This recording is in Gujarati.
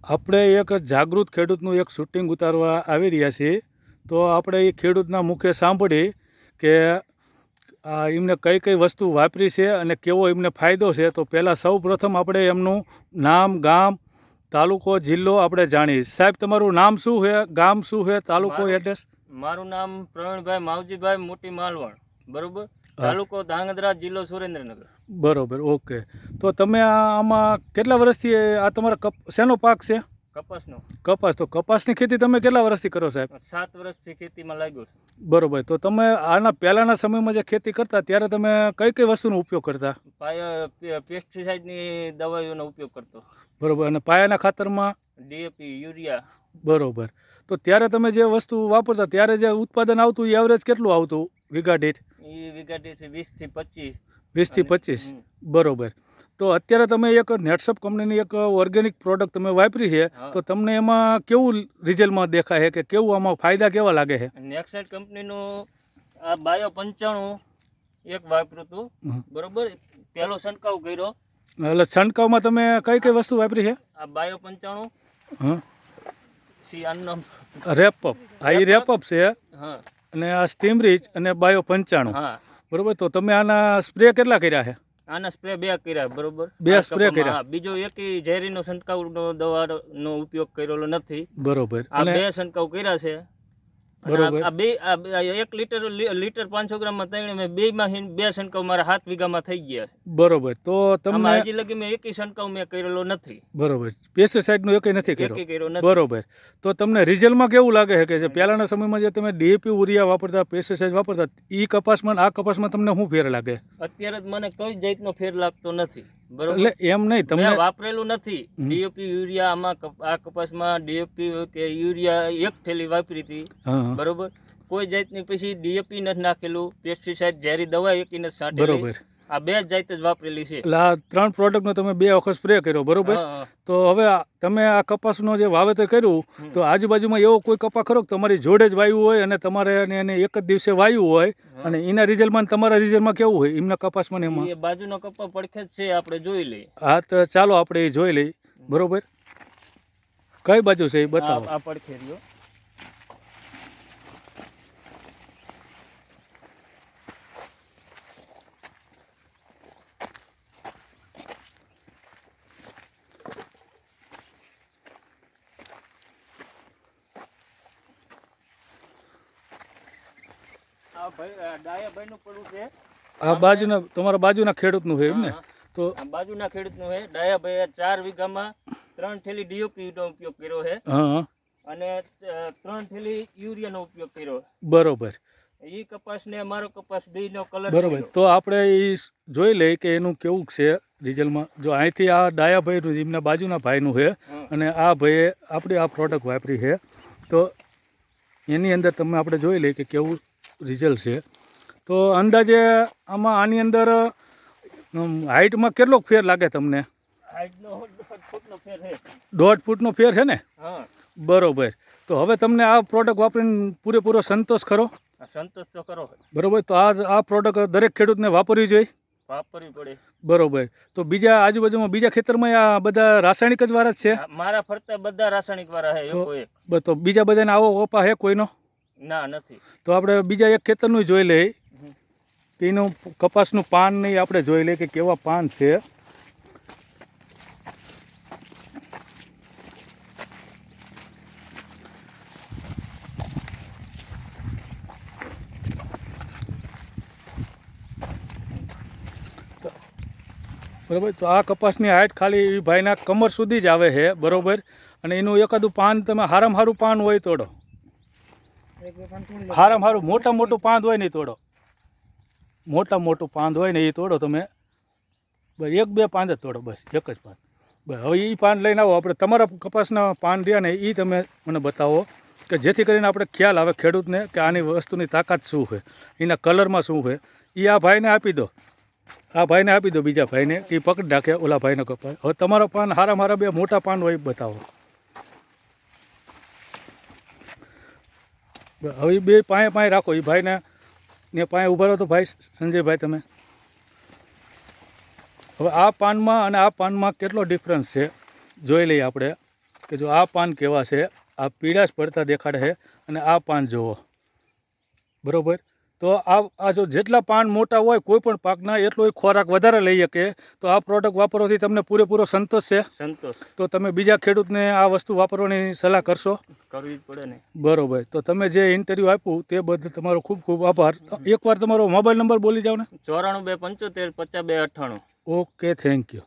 આપણે એક જાગૃત ખેડૂતનું એક શૂટિંગ ઉતારવા આવી રહ્યા છીએ. તો આપણે એ ખેડૂતના મુખે સાંભળી કે એમને કઈ કઈ વસ્તુ વાપરી છે અને કેવો એમને ફાયદો છે. તો પહેલાં સૌ પ્રથમ આપણે એમનું નામ, ગામ, તાલુકો, જિલ્લો આપણે જાણીએ. સાહેબ, તમારું નામ શું છે, ગામ શું છે, તાલુકો, એડ્રેસ? મારું નામ પ્રવીણભાઈ માવજીભાઈ મોટી માલવણ, બરોબર. તાલુકો ધાંગધ્રા, જિલ્લો સુરેન્દ્રનગર. બરોબર, ઓકે. તો તમે આમાં કેટલા વર્ષથી આ તમારા શેનો પાક છે? કપાસનો. કપાસ. તો કપાસની ખેતી તમે કેટલા વર્ષથી કરો સાહેબ? 7 વર્ષથી ખેતીમાં લાગ્યો છું. બરોબર. તો તમે આના પહેલાંના સમયમાં જે ખેતી કરતા ત્યારે તમે કઈ કઈ વસ્તુનો ઉપયોગ કરતા? પેસ્ટિસાઇડની દવાઈઓનો ઉપયોગ કરતો. બરોબર. અને પાયાના ખાતરમાં ડીએપી, યુરિયા. બરોબર. તો ત્યારે તમે જે વસ્તુ વાપરતા ત્યારે જે ઉત્પાદન આવતું એ એવરેજ કેટલું આવતું વીઘા દીઠ? એ વીઘા દીઠ 20 થી 25. 20 થી 25. બરોબર. તો અત્યારે તમે એક નેટસપ કંપનીની એક ઓર્ગેનિક પ્રોડક્ટ તમે વાપરી છે, તો તમને એમાં કેવું રિઝલ્ટમાં દેખાય છે કે કેવું આમાં ફાયદા કેવા લાગે છે? નેક્સટ કંપનીનું આ બાયો 95 એક વાપર્યું હતું, બરોબર. પહેલો છંટકાવ કર્યો. એટલે છંટકાવમાં તમે કઈ કઈ વસ્તુ વાપરી છે? આ બાયો 95. હા, સી આનું રેપઅપ. આ એ રેપઅપ છે. હા. અને આ સ્ટીમરીચ અને બાયો 95. હા, બરોબર. તો તમે આના સ્પ્રે કેટલા કર્યા છે? આના સ્પ્રે 2 કર્યા, બરોબર. 2 સ્પ્રે કર્યા. બીજો એક ઝેરીનો છંટકાવનો દવાનો ઉપયોગ કરેલો નથી. બરોબર. આ 2 છંટકાવ કર્યા છે. બરોબર. આ 1 લીટર 500 ગ્રામમાં ત્રણે મેં 2 છંટકાવ મારા 7 વીઘામાં થઈ ગયા. બરોબર. તો તમે હજી લગી મેં એક છંટકાવ મેં કરેલો નથી. બરોબર. પેસ્ટિસાઇડનો એકેય નથી કર્યો. નથી. બરોબર. તો તમને રિઝલ્ટમાં કેવું લાગે છે કે જે પહેલાંના સમયમાં જે તમે ડીએપી, યુરિયા વાપરતા, પેસ્ટિસાઇડ વાપરતા, એ કપાસમાં આ કપાસમાં તમને શું ફેર લાગે? અત્યારે મને કોઈ જાતનો ફેર લાગતો નથી, બરોબર. એટલે એમ નહીં, તમે વાપરેલું નથી ડીએપી, યુરિયા. આમાં આ કપાસમાં ડીએપી કે યુરિયા એક થેલી વાપરી હતી, બરોબર. કોઈ જાતની પછી ડીએપી નથી નાખેલું, પેસ્ટિસાઇડ ઝેરી દવા એકી નથી છાંટેલી. બરોબર. આ 2 જાત જ વાપરેલી છે. એટલે આ 3 પ્રોડક્ટનો તમે 2 વખત સ્પ્રે કર્યો, બરોબર. તો હવે તમે આ કપાસનો જે વાવેતર કર્યું, તો આજુબાજુમાં એવો કોઈ કપા ખરો કે તમારી જોડે જ વાયુ હોય અને તમારે એને એક જ દિવસે વાયુ હોય અને એના રિઝલ્ટમાં તમારા રિઝલ્ટમાં કેવું હોય એમના કપાસમાં? એમાં એ બાજુનો કપા પડખે જ છે, આપણે જોઈ લઈએ. હા, તો ચાલો આપણે એ જોઈ લઈએ. બરોબર. કઈ બાજુ છે એ બતાવો. આ પડખે રહ્યો. આ બાજુના તમારા બાજુના ખેડૂતનું છે એમ ને? તો બાજુના ખેડૂતનું છે. ડાયાભાઈએ 4 વીઘામાં 3 થેલી ડીઓપી નો ઉપયોગ કર્યો છે. હા. અને 3 થેલી યુરિયાનો ઉપયોગ કર્યો. બરોબર. ઈ કપાસ ને મારો કપાસ બેયનો કલર. બરોબર. તો આપણે એ જોઈ લઈએ કે એનું કેવું છે રિઝલ્ટમાં. જો અહીંથી આ ડાયાભાઈનું એમના બાજુના ભાઈનું છે અને આ ભાઈએ આપણે આ પ્રોડક્ટ વાપરી છે, તો એની અંદર તમે આપણે જોઈ લઈએ કે કેવું રિઝલ્ટ છે. તો અંદાજે આમાં આની અંદર હાઇટમાં કેટલો ફેર લાગે તમને? હાઇટનો 1.5 ફૂટનો ફેર છે. 1.5 ફૂટનો ફેર છે ને? હા. બરોબર. તો હવે તમને આ પ્રોડક્ટ વાપરીને પૂરેપૂરો સંતોષ ખરો? સંતોષ તો કરો. બરોબર. તો આ પ્રોડક્ટ દરેક ખેડૂતને વાપરવી જોઈએ? વાપરવી પડે. બરોબર. તો બીજા આજુબાજુમાં બીજા ખેતરમાં આ બધા રાસાયણિક જ વાળા જ છે? મારા ફરતા બધા રાસાયણિક વાળા છે. તો બીજા બધાને આવો ઓપા છે કોઈનો? ના, નથી. તો આપણે બીજા એક ખેતરનું જોઈ લઈએ. તેનું કપાસનું પાન નહીં આપણે જોઈ લઈએ કે કેવા પાન છે. બરોબર. તો આ કપાસની હાઇટ ખાલી ભાઈના કમર સુધી જ આવે છે, બરોબર. અને એનું એકાદું પાન તમે હારામાં હારું પાન હોય તોડો, હારામાં હારું મોટું પાન હોય ને તોડો, મોટું પાન હોય ને એ તોડો તમે. બસ 1-2 પાન જ તોડો, બસ એક જ પાન. બસ હવે એ પાન લઈને આવો. આપણે તમારા કપાસના પાન રહ્યા ને એ તમે મને બતાવો કે જેથી કરીને આપણે ખ્યાલ આવે ખેડૂતને કે આની વસ્તુની તાકાત શું છે, એના કલરમાં શું છે. એ આ ભાઈને આપી દો, આ ભાઈને આપી દો, બીજા ભાઈને, કે પકડી રાખે ઓલા ભાઈનો કપાસ. હવે તમારો પાન હારામાં હારા 2 મોટા પાન હોય બતાવો. હવે 2 પાસે રાખો. એ ભાઈને ને પાસે ઊભા રહો. તો ભાઈ સંજયભાઈ તમે હવે આ પાનમાં અને આ પાનમાં કેટલો ડિફરન્સ છે જોઈ લઈએ આપણે કે જો આ પાન કેવા છે, આ પીળાશ પડતા દેખાડે છે અને આ પાન જુઓ, બરાબર. તો આ જો જેટલા પાન મોટા હોય કોઈ પણ પાકના એટલો ખોરાક વધારે લઈ શકે. તો આ પ્રોડક્ટ વાપરવાથી તમને પૂરેપૂરો સંતોષ છે? સંતોષ. તો તમે બીજા ખેડૂતને આ વસ્તુ વાપરવાની સલાહ કરશો? કરવી જ પડે ને. બરોબર. તો તમે જે ઇન્ટરવ્યૂ આપ્યું તે બદલ તમારો ખૂબ ખૂબ આભાર. એકવાર તમારો મોબાઈલ નંબર બોલી જાઓ ને. 94 275 52 98. Okay, thank you.